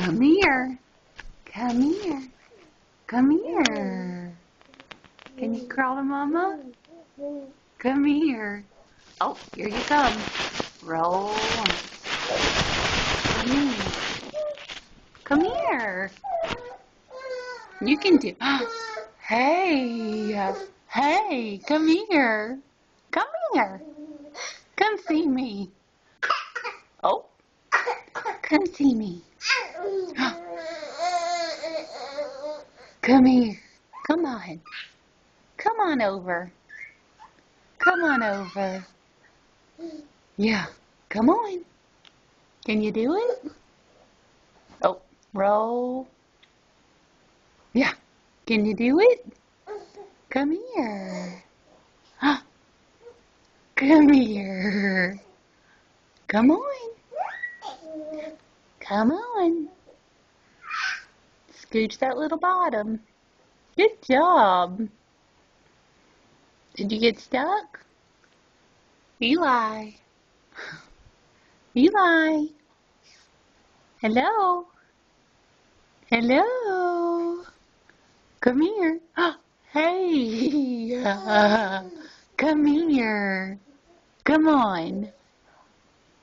Come here. Come here. Come here. Can you crawl to Mama? Come here. Oh, here you come. Roll on. Come here. Come here. You can do. Hey. Hey, come here. Come here. Come see me. Oh, come see me. Come here. Come on. Come on over. Come on over. Yeah, come on. Can you do it? Oh, roll. Yeah, can you do it? Come here. Come here. Come on. Come on. Scooch that little bottom. Good job. Did you get stuck? Eli. Eli. Hello. Hello. Come here. Hey. Come here. Come on.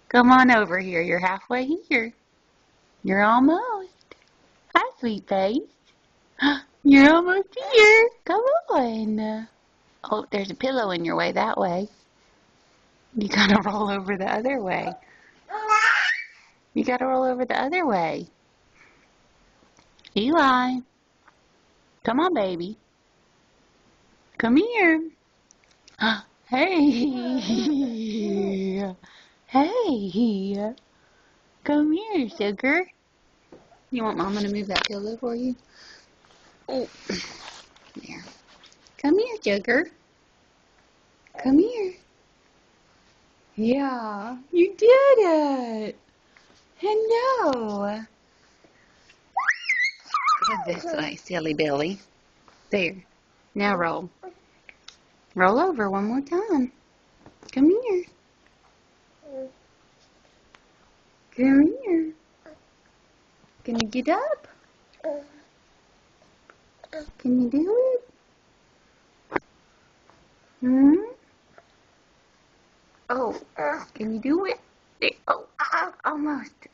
Come on over here. You're halfway here. You're almost. Hi, sweet face. You're almost here. Come on. Oh, there's a pillow in your way that way. You gotta roll over the other way. You gotta roll over the other way. Eli. Come on, baby. Come here. Hey. Hey. Come here, sugar. You want Mama to move that pillow for you? Oh. There. Come here, sugar. Come here. Yeah, you did it. Hello. Go this way, silly Billy. There. Now roll. Roll over one more time. Come here. Come here. Can you get up? Can you do it? Oh, can you do it? Oh, almost.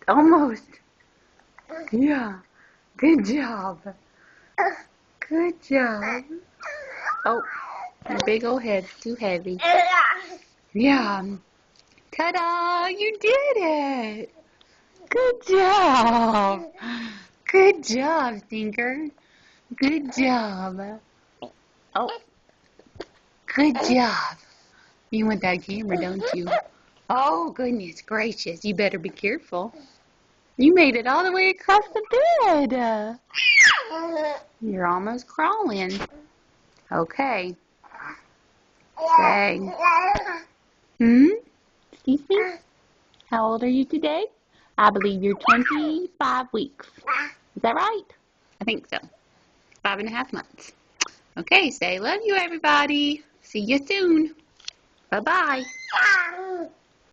Almost. Yeah. Good job. Good job. Oh, your big old head's too heavy. Yeah. Ta-da! You did it! Good job! Good job, Stinker. Good job. Oh, good job. You want that camera, don't you? Oh, goodness gracious. You better be careful. You made it all the way across the bed. You're almost crawling. Okay. Say. Excuse me? How old are you today? I believe you're 25 weeks. Is that right? I think so. 5.5 months. Okay, say love you, everybody. See you soon. Bye-bye.